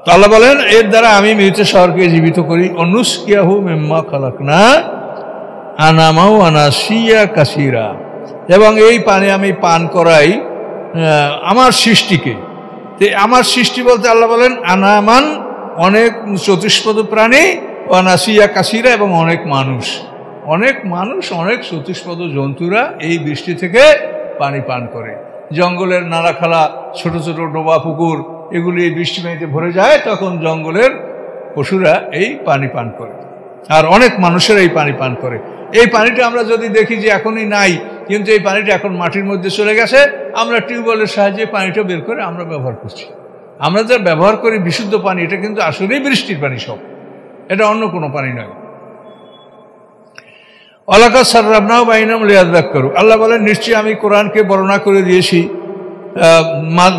তো আল্লাহ বলেন এর দ্বারা আমি মৃত শহরকে জীবিত করি। অনুসকিয়াহু মিম্মা খালাকনা আনামাও আনাসিয়া কাসিরা, এবং এই পানি আমি পান করাই আমার সৃষ্টিকে। আমার সৃষ্টি বলতে আল্লাহ বলেন আনামান অনেক চতুষ্পদ প্রাণী, আনাসিয়া কাসিরা এবং অনেক মানুষ, অনেক চতুষ্পদ জন্তুরা এই বৃষ্টি থেকে পানি পান করে। জঙ্গলের নালাখালা ছোট ছোট ডোবা পুকুর এগুলি এই বৃষ্টি পানিতে ভরে যায়, তখন জঙ্গলের পশুরা এই পানি পান করে, আর অনেক মানুষেরা এই পানি পান করে। এই পানিটা আমরা যদি দেখি যে এখনই নাই, কিন্তু এই পানিটা এখন মাটির মধ্যে চলে গেছে, আমরা টিউবওয়েলের সাহায্যে পানিটা বের করে আমরা ব্যবহার করছি। আমরা যা ব্যবহার করি বিশুদ্ধ পানি, এটা কিন্তু আসলেই বৃষ্টির পানি, সব এটা অন্য কোনো পানি নয়। আলাকা সাররাবনাও বাইনাম লিয়াযাক্কারু, আল্লাহ বলেন নিশ্চয়ই আমি কোরআনকে বর্ণনা করে দিয়েছি,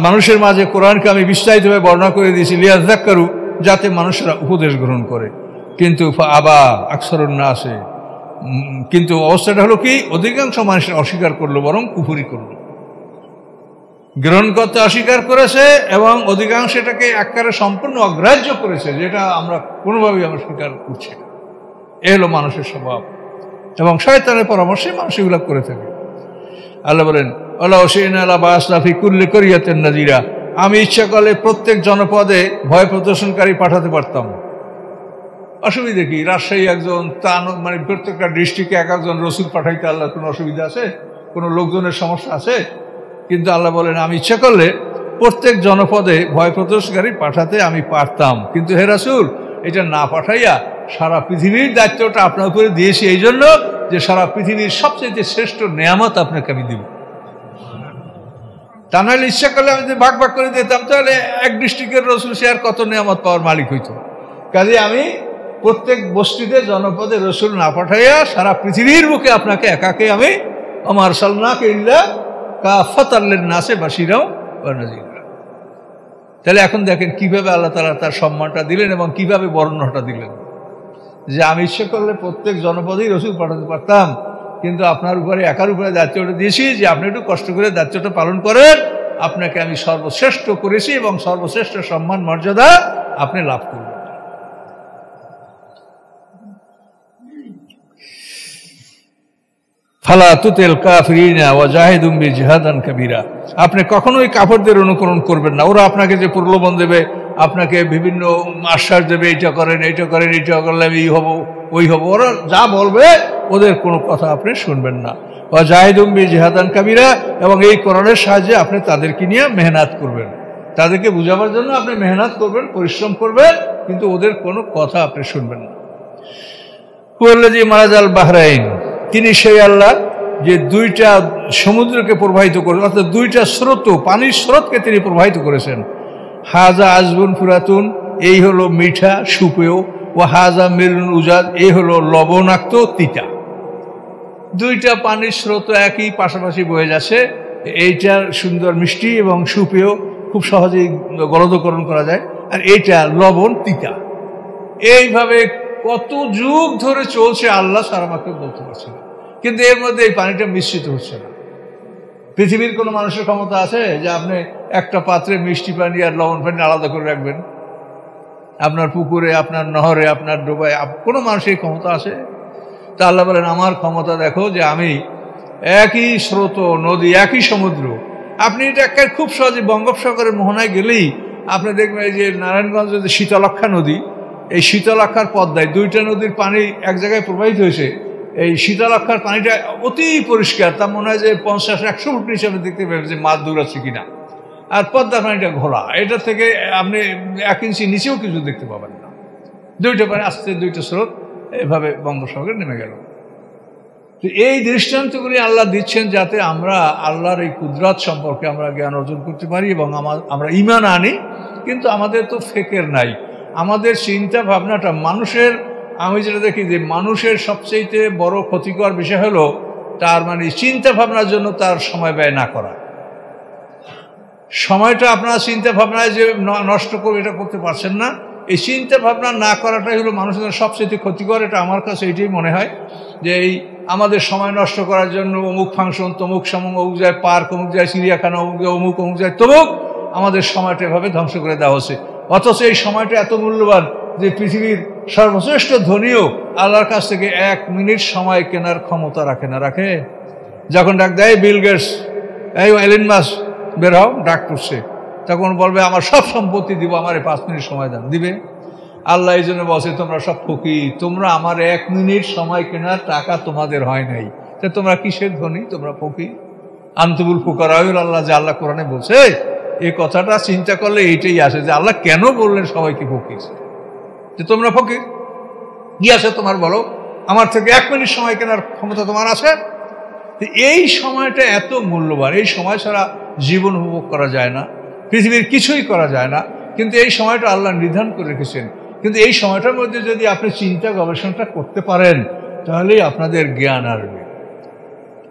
মানুষের মাঝে কোরআনকে আমি বিস্তারিতভাবে বর্ণনা করে দিয়েছি, লিয়াযাক্কারু, যাতে মানুষেরা উপদেশ গ্রহণ করে। কিন্তু আবা আকসারুন নাসে, কিন্তু অবস্থাটা হলো কি, অধিকাংশ মানুষ অস্বীকার করলো, বরং কুফরি করলো, গ্রহণ করতে অস্বীকার করেছে, এবং অধিকাংশ এটাকে একেবারে সম্পূর্ণ অগ্রাহ্য করেছে, যেটা আমরা কোনোভাবেই আমরা স্বীকার করছি না। এ হলো মানুষের স্বভাব, এবং শয়তানের পরামর্শে মানুষ এগুলো করে থাকে। আল্লাহ বলেন আল্লাহ ওয়াশিনা আলা বাসনা ফি কুল্লি করিয়াতিন নাযিরা, আমি ইচ্ছা করলে প্রত্যেক জনপদে ভয় প্রদর্শনকারী পাঠাতে পারতাম। অসুবিধা কি? রাজশাহী একজন, মানে প্রত্যেকটা ডিস্ট্রিক্টে এক একজন রসুল পাঠাইতে আল্লাহর কোনো অসুবিধা আছে? কোনো লোকজনের সমস্যা আছে? কিন্তু আল্লাহ বলেন আমি ইচ্ছা করলে প্রত্যেক জনপদে ভয় প্রদর্শনকারী পাঠাতে আমি পারতাম, কিন্তু হে রাসূল এটা না পাঠাইয়া সারা পৃথিবীর দায়িত্বটা আপনার উপরে দিয়েছি, এই জন্য যে সারা পৃথিবীর সবচেয়ে শ্রেষ্ঠ নেয়ামত আপনাকে আমি দিব। তা নাহলে ইচ্ছা করলে আমি যদি ভাগ ভাগ করে দিতাম, তাহলে এক ডিস্ট্রিক্টের রসুল সে আর কত নেয়ামত পাওয়ার মালিক হইত। কাজে আমি প্রত্যেক বস্তিতে জনপদে রসুল না পাঠাইয়া সারা পৃথিবীর বুকে আপনাকে একাকে আমি আমার সাল্লাকে ইল্লা কাফাতাল লিন্নাসে বাশিরাও ওয়া নাযীরা। তাহলে এখন দেখেন কিভাবে আল্লাহ তাআলা তার সম্মানটা দিলেন এবং কিভাবে বর্ণনাটা দিলেন, যে আমি ইচ্ছা করলে প্রত্যেক জনপদেই রসুল পাঠাতে পারতাম, কিন্তু আপনার উপরে একার উপরে দায়িত্বটা দিয়েছি যে আপনি একটু কষ্ট করে দায়িত্বটা পালন করেন, আপনাকে আমি সর্বশ্রেষ্ঠ করেছি এবং সর্বশ্রেষ্ঠ সম্মান মর্যাদা আপনি লাভ করবেন। ফালা তুতিল কাফিরিনা ওয়া জাহিদুম বিজিহাদান কাবীরা, আপনি কখনোই কাফেরদের অনুকরণ করবেন না। ওরা আপনাকে যে প্রলোভন দেবে, আপনাকে বিভিন্ন আশ্বাস দেবে, এইটা করেন, এইটা করেন, এইটা করলে আমি এই হব, ওই হব, ওরা যা বলবে ওদের কোনো কথা আপনি শুনবেন না। ওয়া জাহিদুম বিজিহাদান কাবীরা, এবং এই কোরআনের সাহায্যে আপনি তাদেরকে নিয়ে মেহনত করবেন, তাদেরকে বুঝাবার জন্য আপনি মেহনত করবেন, পরিশ্রম করবেন, কিন্তু ওদের কোনো কথা আপনি শুনবেন না। হুয়াল্লাযী মারাজাল বাহরাইন, তিনি সেই আল্লাহ যে দুইটা সমুদ্রকে প্রবাহিত করে, অর্থাৎ দুইটা স্রোত, পানির স্রোতকে তিনি প্রবাহিত করেছেন। হাজা আজবুন ফুরাতুন, এই হলো মিঠা সুপেয়, ও হাজা মিলুন উজাদ, এই হলো লবণাক্ত তিতা। দুইটা পানির স্রোত একই পাশাপাশি বয়ে যাচ্ছে, এইটা সুন্দর মিষ্টি এবং সুপেয়, খুব সহজেই গলদকরণ করা যায়, আর এইটা লবণ তিতা। এইভাবে কত যুগ ধরে চলছে আল্লাহ সারা মাত্র বলতে পারছে না, কিন্তু এর মধ্যে এই পানিটা মিশ্রিত হচ্ছে না। পৃথিবীর কোনো মানুষের ক্ষমতা আছে যে আপনি একটা পাত্রে মিষ্টি পানি আর লবণ পানি আলাদা করে রাখবেন? আপনার পুকুরে, আপনার নহরে, আপনার ডোবায় কোনো মানুষের ক্ষমতা আছে? তা আল্লাহ বলেন আমার ক্ষমতা দেখো, যে আমি একই স্রোত নদী, একই সমুদ্র, আপনি এটা একটা খুব সহজে বঙ্গোপসাগরের মোহনায় গেলেই আপনি দেখবেন এই যে নারায়ণগঞ্জের যে শীতলক্ষা নদী, এই শীতলক্ষার পদ্মায় দুইটা নদীর পানি এক জায়গায় প্রবাহিত হয়েছে। এই শীতলক্ষার পানিটা অতি পরিষ্কার, তা মনে হয় যে 50-100 ফুট নিচে আপনি দেখতে পাবেন যে মাছ দৌড়াচ্ছে কিনা। আর পদ্মার পানিটা ঘোলা, এটা থেকে আপনি 1 ইঞ্চি নিচেও কিছু দেখতে পাবেন না। দুইটা পানি আসতে, দুইটা স্রোত এভাবে বঙ্গোপসাগরে নেমে গেল। তো এই দৃষ্টান্তগুলি আল্লাহ দিচ্ছেন যাতে আমরা আল্লাহর এই কুদরত সম্পর্কে আমরা জ্ঞান অর্জন করতে পারি এবং আমরা ঈমান আনি। কিন্তু আমাদের তো ফিকির নাই, আমাদের চিন্তা ভাবনাটা মানুষের, আমি যেটা দেখি যে মানুষের সবচেয়ে বড় ক্ষতিকর বিষয় হলো তার মানে চিন্তা ভাবনার জন্য তার সময় ব্যয় না করা। সময়টা আপনার চিন্তা ভাবনায় যে নষ্ট করে এটা করতে পারছেন না, এই চিন্তা ভাবনা না করাটাই হলো মানুষের সবচেয়ে ক্ষতিকর। এটা আমার কাছে এটাই মনে হয় যে এই আমাদের সময় নষ্ট করার জন্য অমুক ফাংশন, তমুক সময়, অমুক যায় পার্ক, অমুক যায় চিড়িয়াখানা, অমুক যায় তমুক, আমাদের সময়টা এভাবে ধ্বংস করে দেওয়া হচ্ছে। অথচ এই সময়টা এত মূল্যবান যে পৃথিবীর সর্বশ্রেষ্ঠ ধনীও আল্লাহর কাছ থেকে 1 মিনিট সময় কেনার ক্ষমতা রাখে না। রাখে? যখন ডাক দেয় বিল গেটস, এই এলেন মাস বের হও, ডাক করছে, তখন বলবে আমার সব সম্পত্তি দিব, আমার 5 মিনিট সময় দেন, দিবে? আল্লাহ এই জন্য বলছে তোমরা সব ফকির, তোমরা আমার 1 মিনিট সময় কেনার টাকা তোমাদের হয় নাই, তা তোমরা কিসের ধনী? তোমরা ফকির। আনতুবুল ফুকারাউল আল্লাহ, যে আল্লাহ কোরআনে বলছে, এই কথাটা চিন্তা করলে এইটাই আসে যে আল্লাহ কেন বললেন সবাইকে ফকির, যে তোমরা ফকির। কি আছে তোমার বলো? আমার থেকে 1 মিনিট সময় কেনার ক্ষমতা তোমার আছে? এই সময়টা এত মূল্যবান, এই সময় ছাড়া জীবন উপভোগ করা যায় না, পৃথিবীর কিছুই করা যায় না, কিন্তু এই সময়টা আল্লাহ নির্ধারণ করে রেখেছেন। কিন্তু এই সময়টার মধ্যে যদি আপনি চিন্তা গবেষণাটা করতে পারেন, তাহলেই আপনাদের জ্ঞান আসবে।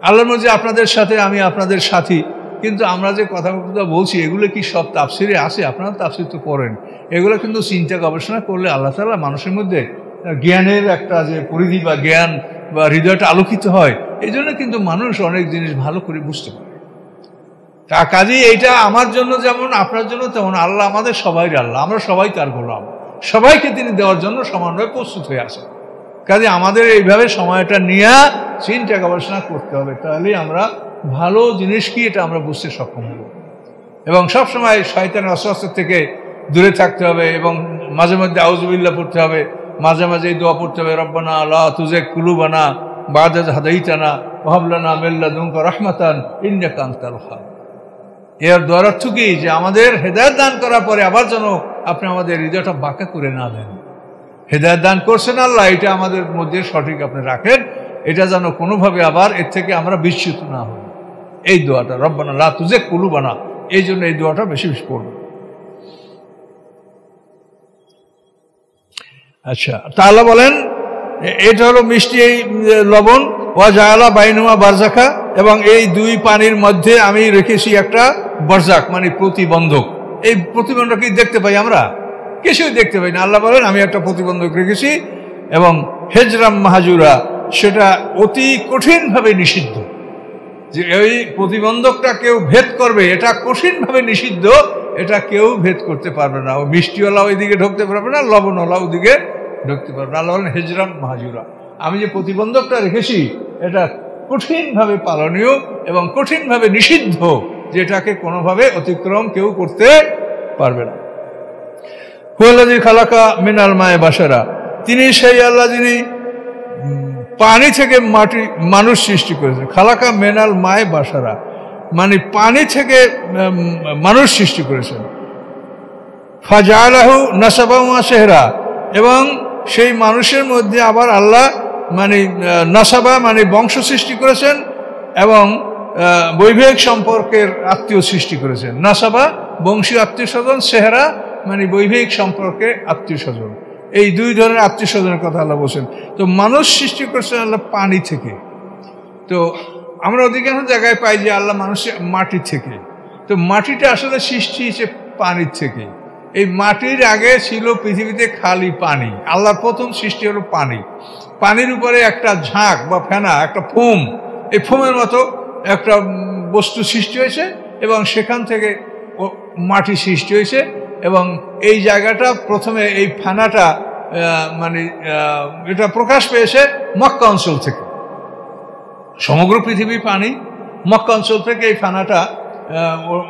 আল্লাহর মধ্যে আপনাদের সাথে, আমি আপনাদের সাথী, কিন্তু আমরা যে কথাবার্তা বলছি এগুলো কি সব তাফসিরে আছে? আপনারা তাফসির তো করেন, এগুলো কিন্তু চিন্তা গবেষণা করলে আল্লাহ তাআলা মানুষের মধ্যে জ্ঞানের একটা যে পরিধি বা জ্ঞান বা হৃদয়টা আলোকিত হয়, এই জন্য কিন্তু মানুষ অনেক জিনিস ভালো করে বুঝতে পারে। কাজেই এইটা আমার জন্য যেমন আপনার জন্য তেমন, আল্লাহ আমাদের সবাই আল্লাহ, আমরা সবাই তার গোলাম, সবাইকে তিনি দেওয়ার জন্য সমানভাবে প্রস্তুত হয়ে আসেন। কাজে আমাদের এইভাবে সময়টা নিয়ে চিন্তা গবেষণা করতে হবে, তাহলেই আমরা ভালো জিনিস কি এটা আমরা বুঝতে সক্ষম হব। এবং সবসময় শয়তানের ওয়াসওয়াসা থেকে দূরে থাকতে হবে, এবং মাঝে মধ্যে আউযুবিল্লাহ পড়তে হবে, মাঝে মাঝে এই দোয়া পড়তে হবে, রব্বানা লা তুজিগ কুলুবানা বা'দা ইয হাদাইতানা ওয়া হাব লানা মিন লাদুনকা রাহমাতান ইন্নাকা আনতাল ওয়াহ্হাব। এর দোয়ার অর্থ কি? যে আমাদের হেদায়েত দান করার পরে আবার যেন আপনি আমাদের হৃদয়টা বাঁকা করে না দেন। হেদায়েত দান করছেন আল্লাহ, এটা আমাদের মধ্যে সঠিক আপনি রাখেন, এটা যেন কোনোভাবে আবার এর থেকে আমরা বিচ্যুত না হই। এই দোয়াটা রব্বানা লা তুজিগ কুলুবানা, এই জন্য এই দোয়াটা বেশি বেশি পড়ব। আচ্ছা, তা আল্লাহ বলেন এটা হলো মিষ্টি এই লবণ, ওয়া জাআলা বাইনুমা বারজাখা, এবং এই 2 পানির মধ্যে আমি রেখেছি একটা বারজাক, মানে প্রতিবন্ধক। এই প্রতিবন্ধক কি দেখতে পাই আমরা? কিছুই দেখতে পাই না। আল্লাহ বলেন আমি একটা প্রতিবন্ধক রেখেছি, এবং হেজরাম মাহাজুরা, সেটা অতি কঠিনভাবে নিষিদ্ধ। যে এই প্রতিবন্ধকটা কেউ ভেদ করবে, এটা কঠিনভাবে নিষিদ্ধ, এটা কেউ ভেদ করতে পারবে না। ও মিষ্টিওয়ালা ওইদিকে ঢুকতে পারবে না, লবণওয়ালা ওইদিকে ঢুকতে পারবে না। আল্লাহ বলেন হেজরাম মাহাজুরা, আমি যে প্রতিবন্ধকটা রেখেছি এটা কঠিনভাবে পালনীয় এবং কঠিনভাবে নিষিদ্ধ, যেটাকে কোনোভাবে অতিক্রম কেউ করতে পারবে না। হুয়াল্লাযী খালাকা মিনাল মায়ে বাশারা, তিনি সেই আল্লাহ যিনি পানি থেকে মানুষ সৃষ্টি করেছেন। খালাকা মিনাল মায়ে বাশারা মানে পানি থেকে মানুষ সৃষ্টি করেছেন। ফাজালাহু নাসাবা ওয়া সেহরা, এবং সেই মানুষের মধ্যে আবার আল্লাহ মানে নাসাবা মানে বংশ সৃষ্টি করেছেন, এবং বৈবাহিক সম্পর্কের আত্মীয় সৃষ্টি করেছেন। নাসাবা বংশীয় আত্মীয় স্বজন, সেহরা মানে বৈবাহিক সম্পর্কে আত্মীয় স্বজন। এই 2 ধরনের আত্মীয় স্বজনের কথা আল্লাহ বলছেন। তো মানুষ সৃষ্টি করেছেন আল্লাহ পানি থেকে। তো আমরা অধিকাংশ জায়গায় পাই যে আল্লাহ মানুষের মাটি থেকে, তো মাটিটা আসলে সৃষ্টি হয়েছে পানির থেকে। এই মাটির আগে ছিল পৃথিবীতে খালি পানি, আল্লাহর প্রথম সৃষ্টি হলো পানি। পানির উপরে একটা ঝাঁক বা ফেনা, একটা ফোম, এই ফোমের মতো একটা বস্তু সৃষ্টি হয়েছে, এবং সেখান থেকে মাটি সৃষ্টি হয়েছে। এবং এই জায়গাটা প্রথমে এই ফেনাটা মানে এটা প্রকাশ পেয়েছে মক্কা অঞ্চল থেকে। সমগ্র পৃথিবী পানি, মক্কা অঞ্চল থেকে এই ফেনাটা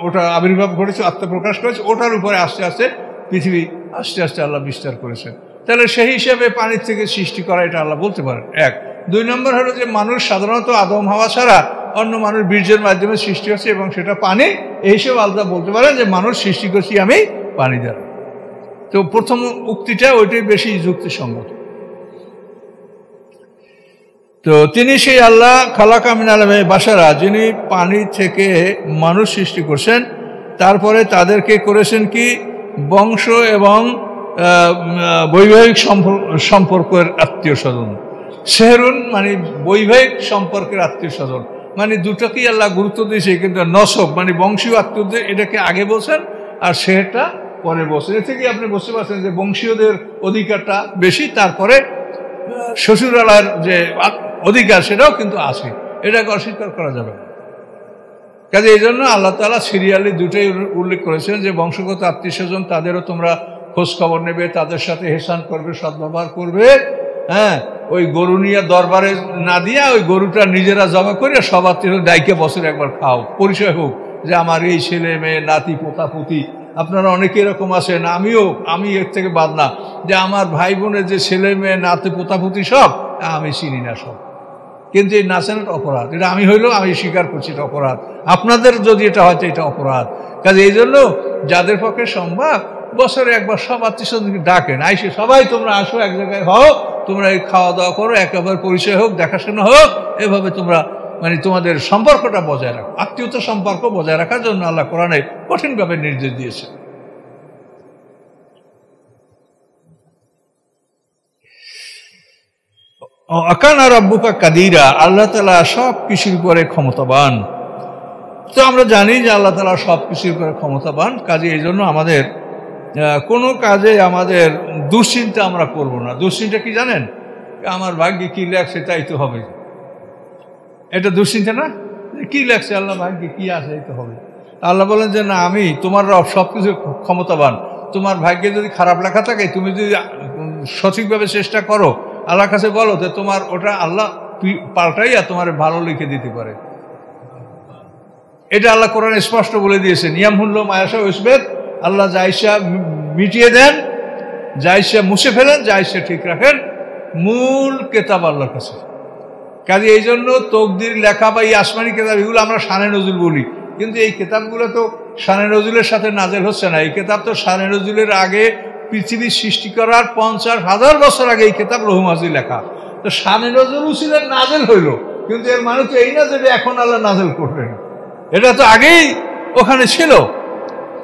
ওটা আবির্ভাব ঘটেছে, আত্মপ্রকাশ করেছে। ওটার উপরে আস্তে আস্তে পৃথিবী আস্তে আস্তে আল্লাহ বিস্তার করেছেন। তাহলে সেই হিসেবে পানির থেকে সৃষ্টি করা, এটা আল্লাহ বলতে পারেন। 1 2 নম্বর হলো যে মানুষ সাধারণত আদম হাওয়া ছাড়া অন্য মানুষ বীর্যের মাধ্যমে সৃষ্টি হচ্ছে, এবং সেটা পানি। এই হিসেবে আল্লাহ বলতে পারেন যে মানুষ সৃষ্টি করছি আমি পানি দ্বারা। তো প্রথম উক্তিটা ওইটাই বেশি যুক্তিসঙ্গত। তো তিনি সেই আল্লাহ খালাকা মিনাল মায়ে বাশারা, যিনি পানি থেকে মানুষ সৃষ্টি করছেন, তারপরে তাদেরকে করেছেন কি বংশ এবং বৈবাহিক সম্পর্কের আত্মীয় স্বজন। সেহরুন মানে বৈবাহিক সম্পর্কের আত্মীয় স্বজন, মানে দুটোকেই আল্লাহ গুরুত্ব দিয়েছে, কিন্তু নসব মানে বংশীয় আত্মীয়দের এটাকে আগে বলছেন, আর সেহরটা পরে বলছেন। এ থেকে আপনি বুঝতে পারছেন যে বংশীয়দের অধিকারটা বেশি, তারপরে শ্বশুরালার যে অধিকার সেটাও কিন্তু আছে, এটাকে অস্বীকার করা যাবে না। কাজে এই জন্য আল্লাহ তাআলা সিরিয়ালি দুটোই উল্লেখ করেছেন যে বংশগত আত্মীয় স্বজন তাদেরও তোমরা খোঁজ খবর নেবে, তাদের সাথে হেসান করবে, সদ্ব্যবহার করবে। হ্যাঁ, ওই গরু নিয়ে দরবারে না দিয়া ওই গরুটা নিজেরা জমা করে সব আত্মীয় ডাইকে বছরে একবার খাও, পরিচয় হোক যে আমার এই ছেলে মেয়ে নাতি পোতা পুতি। আপনারা অনেকে এরকম আছেন, আমি এর থেকে বাদ না, যে আমার ভাই বোনের যে ছেলে মেয়ে নাতি পোতা পুতি সব আমি চিনি না সব, কিন্তু এই নাচেন অপরাধ। এটা আমি হইলেও আমি স্বীকার করছি এটা অপরাধ, আপনাদের যদি এটা হয়তো এটা অপরাধ। কাজে এই জন্য যাদের পক্ষে সম্ভব বছরে একবার সব আত্মীয় স্বজনকে ডাকেন, আইসে সবাই তোমরা আসো, এক জায়গায় হও, তোমরা এই খাওয়া দাওয়া করো, একেবারে পরিচয় হোক, দেখাশোনা হোক। এভাবে তোমরা মানে তোমাদের সম্পর্কটা বজায় রাখো, আত্মীয়তা সম্পর্ক বজায় রাখার জন্য আল্লাহ কোরআনে কঠিনভাবে নির্দেশ দিয়েছে। আকানা রাব্বুকা কাদিরা, আল্লাহ তাআলা সব কিছুর উপরে ক্ষমতাবান। তো আমরা জানি যে আল্লাহ তাআলা সব কিছুর উপরে ক্ষমতাবান। কাজে এই জন্য আমাদের কোনো কাজে আমাদের দুশ্চিন্তা আমরা করব না। দুশ্চিন্তা কি জানেন? আমার ভাগ্যে কি লেখছে তাই তো হবে, এটা দুশ্চিন্তা না? কি লেখছে আল্লাহ ভাগ্যে কি আছে এই তো হবে। আল্লাহ বলেন যে না, আমি তোমার রব সব কিছু ক্ষমতাবান। তোমার ভাগ্যে যদি খারাপ লেখা থাকে, তুমি যদি সঠিকভাবে চেষ্টা করো, আল্লাহর কাছে বলো, যে তোমার ওটা আল্লাহ পাল্টাইয়া তোমার ভালো লিখে দিতে পারে। এটা আল্লাহ কোরআনে স্পষ্ট বলে দিয়েছে। নিয়াম হুল্লো মায়াশা ওসবেদ, আল্লাহ জাইসা মিটিয়ে দেন, জাইসা মুছে ফেলেন, জাইসা ঠিক রাখেন। মূল কেতাব আল্লাহর কাছে। কাজে এই জন্য তকদির লেখা বা এই আসমানি কেতাব এগুলো আমরা শানে নজুল বলি, কিন্তু এই কেতাবগুলো তো শানে নজুলের সাথে নাজেল হচ্ছে না। এই কেতাব তো শানে নজুলের আগে, পৃথিবীর সৃষ্টি করার 50,000 বছর আগে এই কেতাব রহু মাজিদ লেখা। তো শানে নজুল উসিলের নাজেল হইল, কিন্তু এর মানে তো এই না যে এখন আল্লাহ নাজেল করবেন, এটা তো আগেই ওখানে ছিল।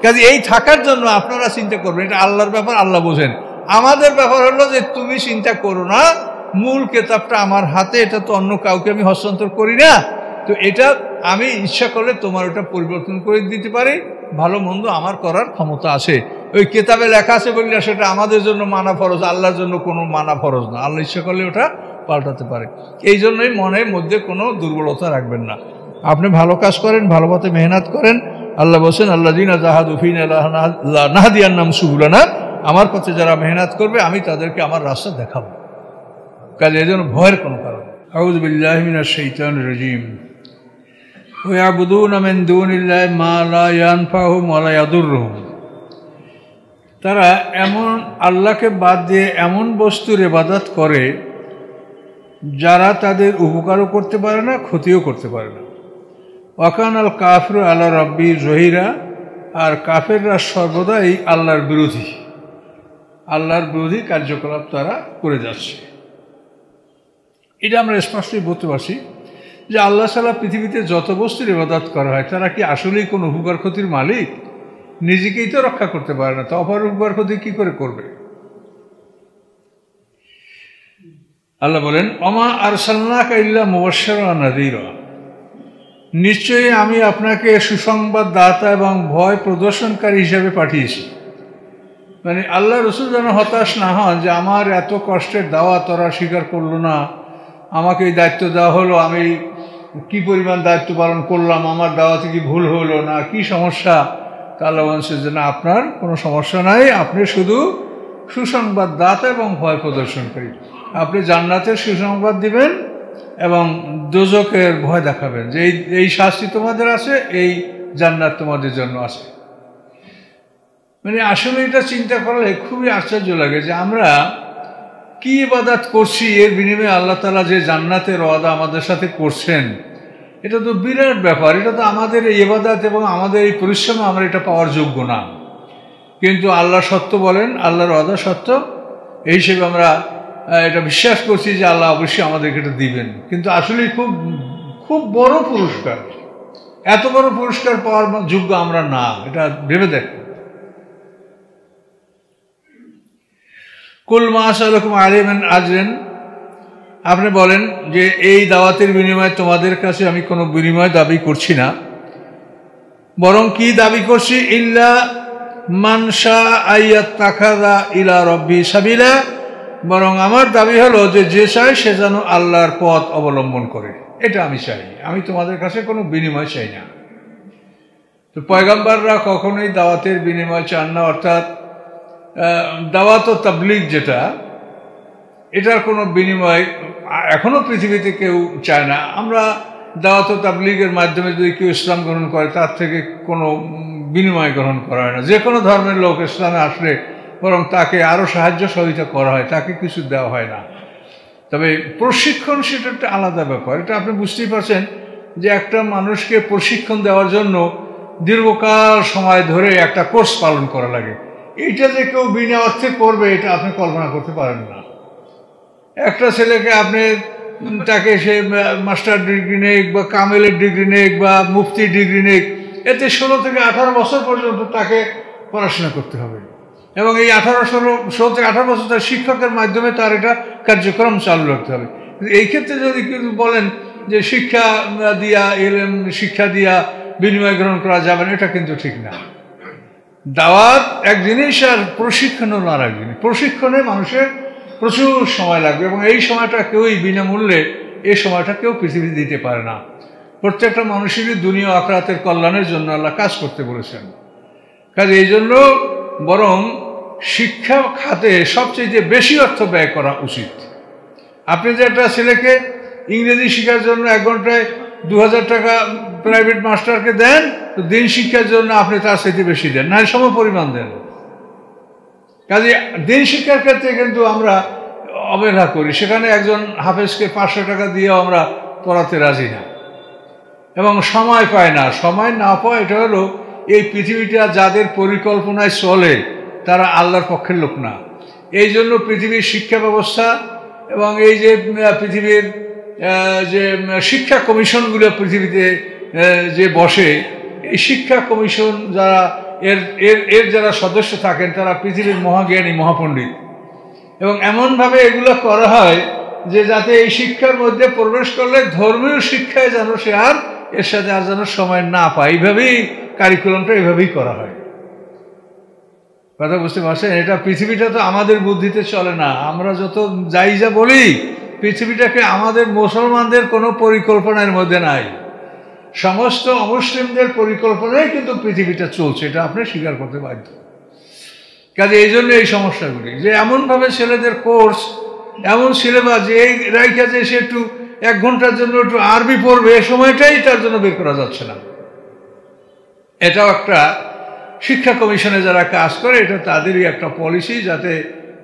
কাজে এই থাকার জন্য আপনারা চিন্তা করবেন, এটা আল্লাহর ব্যাপার, আল্লাহ বোঝেন। আমাদের ব্যাপার হলো যে তুমি চিন্তা করো না, মূল কেতাবটা আমার হাতে, এটা তো অন্য কাউকে আমি হস্তান্তর করি না। তো এটা আমি ইচ্ছা করলে তোমার ওটা পরিবর্তন করে দিতে পারি, ভালো মন্দ আমার করার ক্ষমতা আছে। ওই কেতাবে লেখা আছে বললে সেটা আমাদের জন্য মানা ফরজ, আল্লাহর জন্য কোনো মানা ফরজ না। আল্লাহ ইচ্ছা করলে ওটা পাল্টাতে পারে। এই জন্যই মনের মধ্যে কোনো দুর্বলতা রাখবেন না। আপনি ভালো কাজ করেন, ভালো পথে মেহনত করেন। আল্লাহ বলছেন আল্লাযীনা জাহাদু ফীনা লানাহদিয়ান্নাহুম সুবুলানা, আমার পথে যারা মেহনত করবে আমি তাদেরকে আমার রাস্তা দেখাবো। কাজে এই জন্য ভয়ের কোনো কারণ। আউযু বিল্লাহি মিনাশ শাইতানির রাজীম। ওয়া ইয়াবুদুনা মিন দুনিল্লাহি মা লা ইয়ানফাহুম ওয়া লা ইয়াদুররুহুম, তারা এমন আল্লাহকে বাদ দিয়ে এমন বস্তুর ইবাদত করে যারা তাদের উপকারও করতে পারে না, ক্ষতিও করতে পারে না। ওয়াকানাল কাফিরু আলা রাব্বি জহিরা, আর কাফেররা সর্বদাই আল্লাহর বিরোধী, আল্লাহর বিরোধী কার্যকলাপ তারা করে যাচ্ছে। এটা আমরা স্পষ্টই বলতে পারছি যে আল্লাহ ছাড়া পৃথিবীতে যত বস্তুর ইবাদত করা হয় তারা কি আসলেই কোনো উপকার ক্ষতির মালিক? নিজেকেই তো রক্ষা করতে পারে না, তো অপর উপকার ক্ষতি কি করে করবে? আল্লাহ বলেন ওমা আরসালনাকা ইল্লা মুবাশশিরান ওয়া নাযীরা, নিশ্চয়ই আমি আপনাকে সুসংবাদ দাতা এবং ভয় প্রদর্শনকারী হিসেবে পাঠিয়েছি। মানে আল্লাহ রসুল যেন হতাশ না হন যে আমার এত কষ্টের দাওয়াত ওরা স্বীকার করলো না, আমাকে এই দায়িত্ব দেওয়া হলো, আমি কি পরিমাণ দায়িত্ব পালন করলাম, আমার দাওয়াতে কি ভুল হলো না, কি সমস্যা? তা আল্লাহ বলছে যে না, আপনার কোনো সমস্যা নাই, আপনি শুধু সুসংবাদ দাতা এবং ভয় প্রদর্শনকারী। আপনি জান্নাতের সুসংবাদ দিবেন এবং দোজখের ভয় দেখাবেন যে এই শাস্তি তোমাদের আছে, এই জান্নাত তোমাদের জন্য আছে। মানে আসলে এটা চিন্তা করলে খুবই আশ্চর্য লাগে যে আমরা কি ইবাদত করছি, এর বিনিময়ে আল্লাহ তাআলা যে জান্নাতের ওয়াদা আমাদের সাথে করছেন, এটা তো বিরাট ব্যাপার। এটা তো আমাদের এই ইবাদত এবং আমাদের এই পরিশ্রমে আমরা এটা পাওয়ার যোগ্য না, কিন্তু আল্লাহ সত্য বলেন, আল্লাহর ওয়াদা সত্য, এই হিসেবে আমরা এটা বিশ্বাস করছি যে আল্লাহ অবশ্যই আমাদেরকে এটা দিবেন। কিন্তু আসলে খুব খুব বড় পুরস্কার, এত বড় পুরস্কার পাওয়ার যোগ্য আমরা না, এটা ভেবে দেখো। কুল মা আসালুকুম আলাইহি মিন আজরিন, আপনি বলেন যে এই দাওয়াতের বিনিময়ে তোমাদের কাছে আমি কোনো বিনিময় দাবি করছি না, বরং কি দাবি করছি, ইল্লা মান শাআ আইয়াত্তাখাযা ইলা রাব্বি সাবিলা, বরং আমার দাবি হলো যে যে চায় সে যেন আল্লাহর পথ অবলম্বন করে, এটা আমি চাই। আমি তোমাদের কাছে কোনো বিনিময় চাই না। তো পয়গম্বররা কখনোই দাওয়াতের বিনিময় চান না, অর্থাৎ দাওয়াত ও তাবলীগ যেটা, এটার কোনো বিনিময় এখনো পৃথিবীতে কেউ চায় না। আমরা দাওয়াত ও তাবলীগের মাধ্যমে যদি কেউ ইসলাম গ্রহণ করে তার থেকে কোনো বিনিময় গ্রহণ করা হয় না। যে কোনো ধর্মের লোক ইসলামে আসলে বরং তাকে আরও সাহায্য সহযোগিতা করা হয়, তাকে কিছু দেওয়া হয় না। তবে প্রশিক্ষণ সেটা একটা আলাদা ব্যাপার। এটা আপনি বুঝতেই পারছেন যে একটা মানুষকে প্রশিক্ষণ দেওয়ার জন্য দীর্ঘকাল সময় ধরে একটা কোর্স পালন করা লাগে। এইটা যে কেউ বিনা অর্থে করবে এটা আপনি কল্পনা করতে পারেন না। একটা ছেলেকে আপনি তাকে সে মাস্টার ডিগ্রি নেক বা কামেলের ডিগ্রি নেক বা মুফতি ডিগ্রি নেক, এতে 16 থেকে 18 বছর পর্যন্ত তাকে পড়াশোনা করতে হবে, এবং এই 16 থেকে 18 বছর তার শিক্ষকের মাধ্যমে তার এটা কার্যক্রম চালু রাখতে হবে। এই ক্ষেত্রে যদি কেউ বলেন যে শিক্ষা দিয়া এলেম, শিক্ষা দিয়া বিনিময় গ্রহণ করা যাবে না, এটা কিন্তু ঠিক না। দাওয়াত এক জিনিস আর প্রশিক্ষণ হলো আর এক জিনিস। প্রশিক্ষণে মানুষের প্রচুর সময় লাগবে, এবং এই সময়টা কেউই বিনামূল্যে এই সময়টা কেউ পৃথিবীতে দিতে পারে না। প্রত্যেকটা মানুষেরই দুনিয়া আখিরাতের কল্যাণের জন্য আল্লাহ কাজ করতে বলেছেন। কাজে এই জন্য বরং শিক্ষা খাতে সবচেয়ে বেশি অর্থ ব্যয় করা উচিত। আপনি যে একটা ছেলেকে ইংরেজি শেখার জন্য 1 ঘন্টায় 2000 টাকা প্রাইভেট মাস্টারকে দেন, তো দিন শিক্ষার জন্য আপনি তার সাথে বেশি দেন, না সম পরিমাণ দেন। কাজে দিন শিক্ষার ক্ষেত্রে কিন্তু আমরা অবহেলা করি। সেখানে একজন হাফেজকে 500 টাকা দিয়েও আমরা পড়াতে রাজি না, এবং সময় পায় না। সময় না পাওয়া এটা হলো এই পৃথিবীটা যাদের পরিকল্পনায় চলে তারা আল্লাহর পক্ষের লোক না। এই জন্য পৃথিবীর শিক্ষা ব্যবস্থা এবং এই যে পৃথিবীর যে শিক্ষা কমিশনগুলো পৃথিবীতে যে বসে, এই শিক্ষা কমিশন যারা এর যারা সদস্য থাকেন তারা পৃথিবীর মহাজ্ঞানী, মহাপণ্ডিত, এবং এমনভাবে এগুলো করা হয় যে যাতে এই শিক্ষার মধ্যে প্রবেশ করলে ধর্মীয় শিক্ষায় যেন সে আর এর সাথে আর যেন সময় না পায়। এইভাবেই কারিকুলামটা এইভাবেই করা হয়। কথা বুঝতে পারছেন? এটা পৃথিবীটা তো আমাদের বুদ্ধিতে চলে না। আমরা যত যাই যা বলি, পৃথিবীটাকে আমাদের মুসলমানদের কোনো পরিকল্পনার মধ্যে নাই। সমস্ত অমুসলিমদের পরিকল্পনায় কিন্তু পৃথিবীটা চলছে, এটা আপনি স্বীকার করতে বাধ্য। কাজে এই জন্য এই সমস্যাগুলি, যে এমনভাবে ছেলেদের কোর্স, এমন সিলেবাস যে এই রাইখা যে সে একটু 1 ঘন্টার জন্য একটু আরবি পড়বে, এ সময়টাই তার জন্য বের করা যাচ্ছে না। এটাও একটা শিক্ষা কমিশনে যারা কাজ করে, এটা তাদেরই একটা পলিসি, যাতে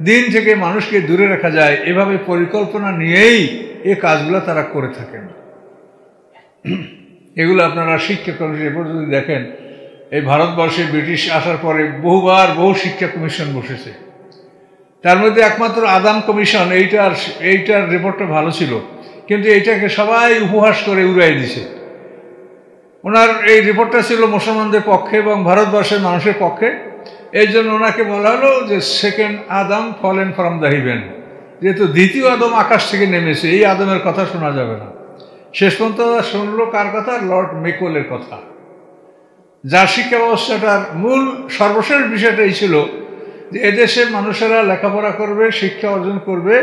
দিন থেকে মানুষকে দূরে রাখা যায়। এভাবে পরিকল্পনা নিয়েই এই কাজগুলো তারা করে থাকেন। এগুলো আপনারা শিক্ষা কমিশন এরপর যদি দেখেন, এই ভারতবর্ষে ব্রিটিশ আসার পরে বহুবার বহু শিক্ষা কমিশন বসেছে। তার মধ্যে একমাত্র আদাম কমিশন, এইটার রিপোর্টটা ভালো ছিল, কিন্তু এইটাকে সবাই উপহাস করে উড়াই দিছে। ওনার এই রিপোর্টটা ছিল মুসলমানদের পক্ষে এবং ভারতবর্ষের মানুষের পক্ষে। এই জন্য ওনাকে বলা হলো যে second Adam fallen from the haven, যেহেতু দ্বিতীয় আদম আকাশ থেকে নেমেছে, এই আদমের কথা শোনা যাবে না। শেষ পর্যন্ত শুনলো কার কথা? লর্ড মেকলের কথা, যার শিক্ষা ব্যবস্থাটার মূল সর্বশেষ বিষয়টাই ছিল যে এদেশের মানুষেরা লেখাপড়া করবে, শিক্ষা অর্জন করবে,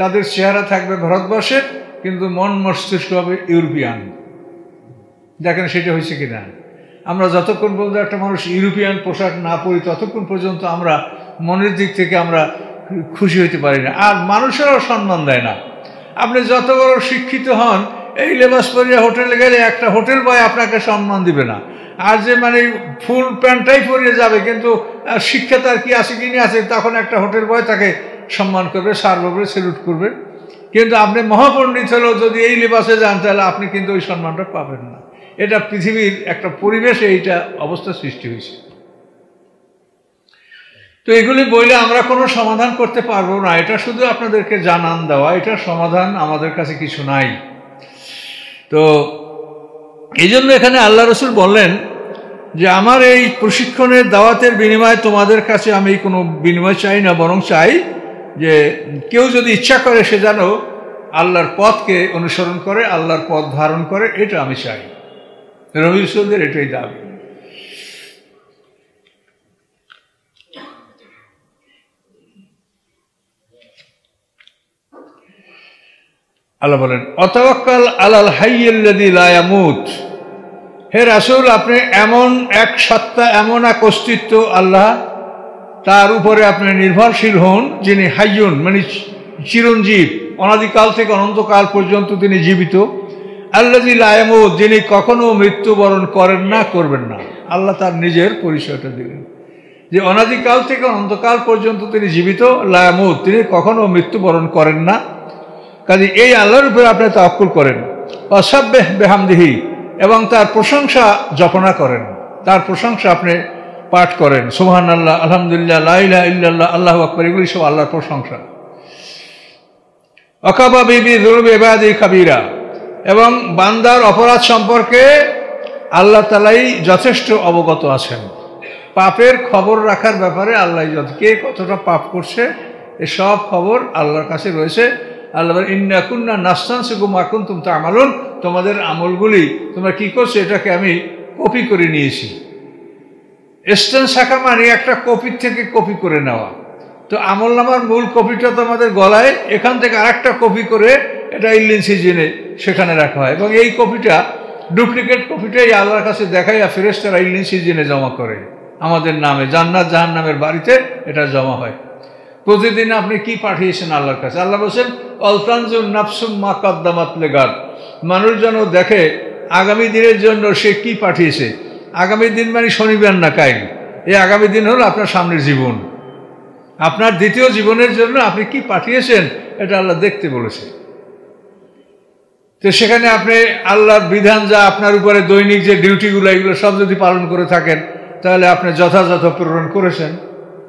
তাদের চেহারা থাকবে ভারতবর্ষের, কিন্তু মন মস্তিষ্ক হবে ইউরোপিয়ান। দেখেন সেটা হয়েছে কিনা। আমরা যতক্ষণ পর্যন্ত একটা মানুষ ইউরোপিয়ান পোশাক না পরি, ততক্ষণ পর্যন্ত আমরা মনের দিক থেকে আমরা খুশি হইতে পারি না, আর মানুষেরাও সম্মান দেয় না। আপনি যত বড় শিক্ষিত হন, এই লেবাস পরিয়া হোটেলে গেলে একটা হোটেল বয় আপনাকে সম্মান দিবে না। আর যে মানে ফুল প্যান্টটাই পরিয়ে যাবে, কিন্তু শিক্ষা তার কি আছে কি না আছে, তখন একটা হোটেল বয় তাকে সম্মান করবে, সার করবে, সেলুট করবে। কিন্তু আপনি মহাপণ্ডিত হলেও যদি এই লেবাসে যান, তাহলে আপনি কিন্তু ওই সম্মানটা পাবেন না। এটা পৃথিবীর একটা পরিবেশে এইটা অবস্থা সৃষ্টি হয়েছে। তো এগুলি বইলে আমরা কোনো সমাধান করতে পারবো না, এটা শুধু আপনাদেরকে জানান দেওয়া, এটার সমাধান আমাদের কাছে কিছু নাই। তো এই জন্য এখানে আল্লাহ রসুল বললেন যে আমার এই প্রশিক্ষণের দাওয়াতের বিনিময়ে তোমাদের কাছে আমি কোনো বিনিময় চাই না, বরং চাই যে কেউ যদি ইচ্ছা করে সে যেন আল্লাহর পথকে অনুসরণ করে, আল্লাহর পথ ধারণ করে, এটা আমি চাই। নবী রাসূলদের এটাই দাবি। আল্লাহ বলেন, অতাওয়াক্কাল আলাল হাইয়্যিল্লাযী লা ইয়ামুত, হে রাসূল, আপনি এমন এক সত্তা, এমন এক অস্তিত্ব আল্লাহ, তার উপরে আপনি নির্ভরশীল হন, যিনি হাইয়ুন মানে চিরঞ্জীব, অনাদিকাল থেকে অনন্তকাল পর্যন্ত তিনি জীবিত। আল্লাযী লা ইয়ামুত, যিনি কখনো মৃত্যুবরণ করেন না, করবেন না। আল্লাহ তার নিজের পরিচয়টা দিলেন যে অনাদিকাল থেকে অনন্তকাল পর্যন্ত তিনি জীবিত, লা ইয়ামুত, তিনি কখনো মৃত্যুবরণ করেন না। কাজে এই আল্লাহর উপরে আপনি তাওয়াক্কুল করেন। ওয়াসাব্বিহ বিহামদিহি, এবং তার প্রশংসা জপনা করেন, তার প্রশংসা আপনি পাঠ করেন। সুবহানাল্লাহ, আলহামদুলিল্লাহ, লা ইলাহা ইল্লাল্লাহ, আল্লাহু আকবার, এগুলি সব আল্লাহর প্রশংসা। ওয়াকাফা বিযুনুবি ইবাদিহি খাবীরা, এবং বান্দার অপরাধ সম্পর্কে আল্লাহ তাআলাই যথেষ্ট অবগত আছেন। পাপের খবর রাখার ব্যাপারে আল্লাহ কে কতটা পাপ করছে এসব খবর আল্লাহর কাছে রয়েছে। আল্লাহ বলেন, ইন্না কুন্না নাস্তানসিকু মা কুনতুম তা'মালুন, তোমাদের আমলগুলি তোমরা কি করছো এটাকে আমি কপি করে নিয়েছি। ইস্তেনসাখা মানে একটা কপির থেকে কপি করে নেওয়া। তো আমলনামার মূল কপিটা তোমাদের গলায়, এখান থেকে আরেকটা কপি করে এটা ইল্লিন সিজিনে সেখানে রাখা হয়, এবং এই কপিটা ডুপ্লিকেট কপিটাই আল্লাহর কাছে দেখাইয়া ফেরেশতারা ইল্লিন সিজিনে জমা করে আমাদের নামে, জান্নাত জাহান্নামের বাড়িতে এটা জমা হয়। প্রতিদিন আপনি কি পাঠিয়েছেন আল্লাহর কাছে? আল্লাহ বলছেন, অলতানজুর নাফসুম মা কাদ্দামাত লিগাদ, মানুষ যেন দেখে আগামী দিনের জন্য সে কি পাঠিয়েছে। আগামী দিন মানে শনিবার না কাল, এই আগামী দিন হলো আপনার সামনের জীবন, আপনার দ্বিতীয় জীবনের জন্য আপনি কি পাঠিয়েছেন এটা আল্লাহ দেখতে বলেছে। তো সেখানে আপনি আল্লাহর বিধান যা আপনার উপরে দৈনিক যে ডিউটিগুলো, এগুলো সব যদি পালন করে থাকেন তাহলে আপনি যথাযথ প্রেরণ করেছেন।